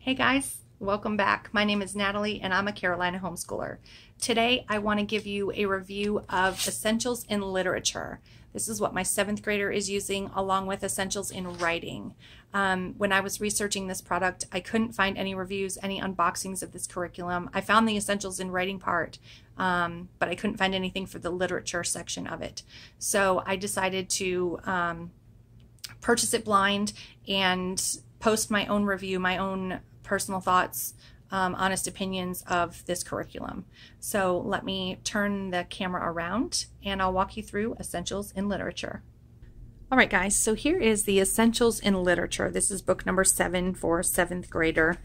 Hey guys, welcome back. My name is Natalie and I'm a Carolina homeschooler. Today I want to give you a review of Essentials in Literature. This is what my 7th grader is using along with Essentials in Writing. When I was researching this product, I couldn't find any reviews, any unboxings of this curriculum. I found the Essentials in Writing part, but I couldn't find anything for the literature section of it. So I decided to purchase it blind and post my own review, my own personal thoughts, honest opinions of this curriculum. So let me turn the camera around and I'll walk you through Essentials in Literature. All right, guys, so here is the Essentials in Literature. This is book number 7 for 7th grader,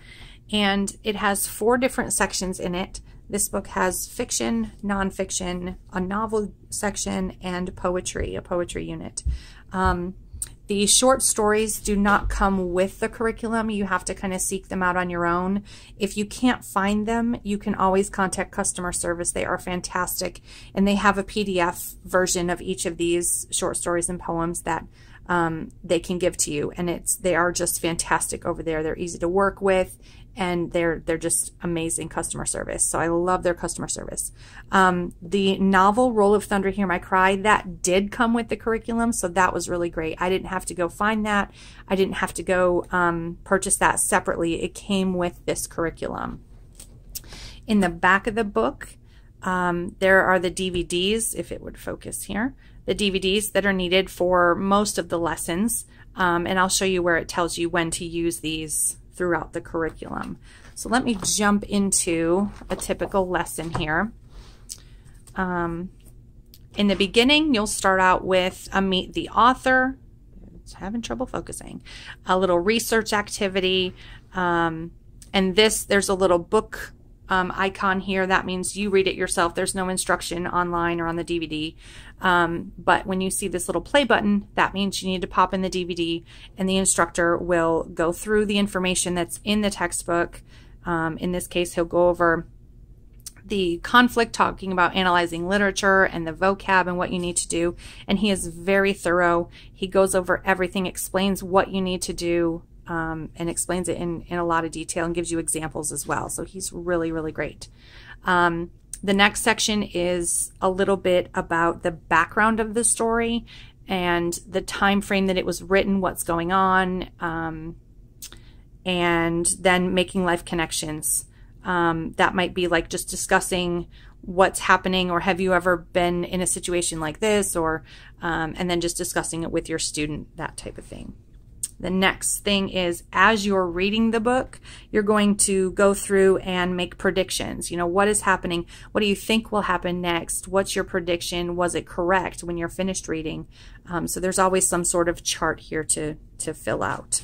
and it has 4 different sections in it. This book has fiction, nonfiction, a novel section, and poetry, a poetry unit. The short stories do not come with the curriculum. You have to kind of seek them out on your own. If you can't find them, you can always contact customer service. They are fantastic, and they have a PDF version of each of these short stories and poems that they can give to you, and they are just fantastic over there. They're easy to work with, and they're just amazing customer service. So I love their customer service. The novel Roll of Thunder, Hear My Cry, that did come with the curriculum, so that was really great. I didn't have to go find that. I didn't have to go purchase that separately. It came with this curriculum. In the back of the book, there are the DVDs, if it would focus here, the DVDs that are needed for most of the lessons, and I'll show you where it tells you when to use these throughout the curriculum. So let me jump into a typical lesson here. In the beginning, you'll start out with a meet the author. It's having trouble focusing. A little research activity, and there's a little book icon here. That means you read it yourself. There's no instruction online or on the DVD. But when you see this little play button, that means you need to pop in the DVD, and the instructor will go through the information that's in the textbook. In this case, he'll go over the conflict, talking about analyzing literature and the vocab and what you need to do. And he is very thorough. He goes over everything, explains what you need to do, and explains it in a lot of detail and gives you examples as well. So he's really, really great. The next section is a little bit about the background of the story and the time frame that it was written, what's going on, and then making life connections. That might be like just discussing what's happening, or have you ever been in a situation like this, or and then just discussing it with your student, that type of thing. The next thing is, as you're reading the book, you're going to go through and make predictions. You know, what is happening? What do you think will happen next? What's your prediction? Was it correct when you're finished reading? So there's always some sort of chart here to fill out.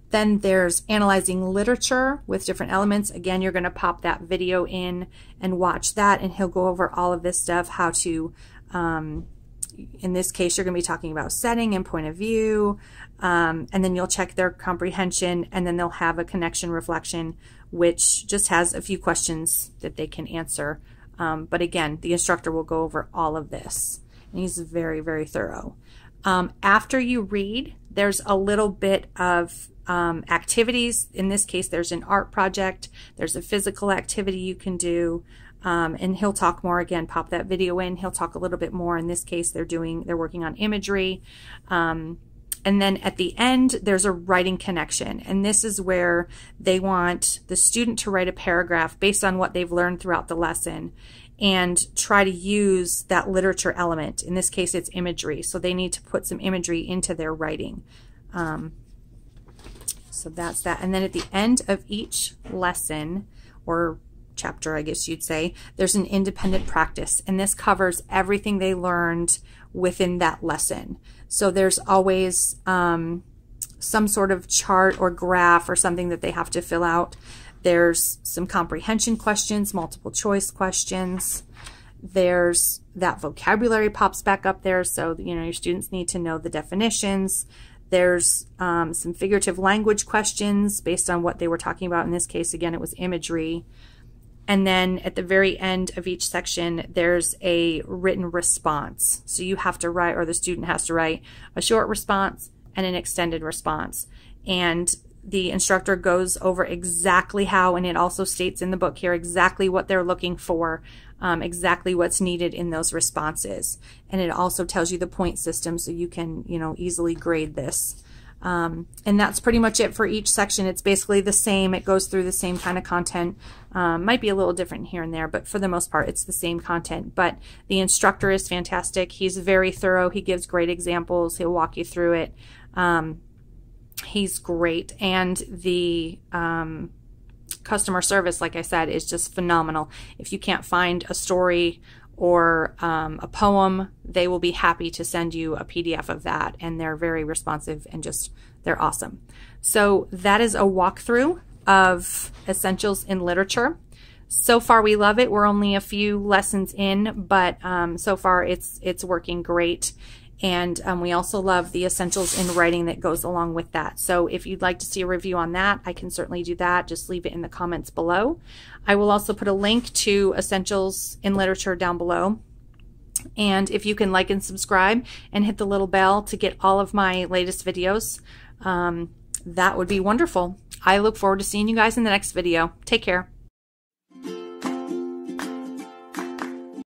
Then there's analyzing literature with different elements. Again, you're going to pop that video in and watch that, and he'll go over all of this stuff, how to in this case, you're going to be talking about setting and point of view, and then you'll check their comprehension, and then they'll have a connection reflection, which just has a few questions that they can answer. But again, the instructor will go over all of this, and he's very, very thorough. After you read, there's a little bit of activities. In this case, there's an art project. There's a physical activity you can do. And he'll talk more. Again, pop that video in. He'll talk a little bit more. In this case, they're working on imagery. And then at the end, there's a writing connection. And this is where they want the student to write a paragraph based on what they've learned throughout the lesson and try to use that literature element. In this case, it's imagery. So they need to put some imagery into their writing. So that's that. And then at the end of each lesson, or chapter, I guess you'd say, there's an independent practice, and this covers everything they learned within that lesson. So there's always some sort of chart or graph or something that they have to fill out. There's some comprehension questions, multiple choice questions. There's that vocabulary pops back up there, so you know your students need to know the definitions. There's some figurative language questions based on what they were talking about. In this case, again, it was imagery. And then at the very end of each section, there's a written response. So you have to write, or the student has to write, a short response and an extended response. And the instructor goes over exactly how, and it also states in the book here exactly what they're looking for, exactly what's needed in those responses. And it also tells you the point system so you can, you know, easily grade this. And that's pretty much it for each section. It's basically the same. It goes through the same kind of content. Might be a little different here and there, but for the most part, it's the same content. But the instructor is fantastic. He's very thorough. He gives great examples. He'll walk you through it. He's great. And the customer service, like I said, is just phenomenal. If you can't find a story or a poem, they will be happy to send you a PDF of that, and they're very responsive and just, they're awesome. So that is a walkthrough of Essentials in Literature. So far we love it. We're only a few lessons in, but so far it's working great. And we also love the Essentials in Writing that goes along with that. So if you'd like to see a review on that, I can certainly do that. Just leave it in the comments below. I will also put a link to Essentials in Literature down below. And if you can like and subscribe and hit the little bell to get all of my latest videos, that would be wonderful. I look forward to seeing you guys in the next video. Take care.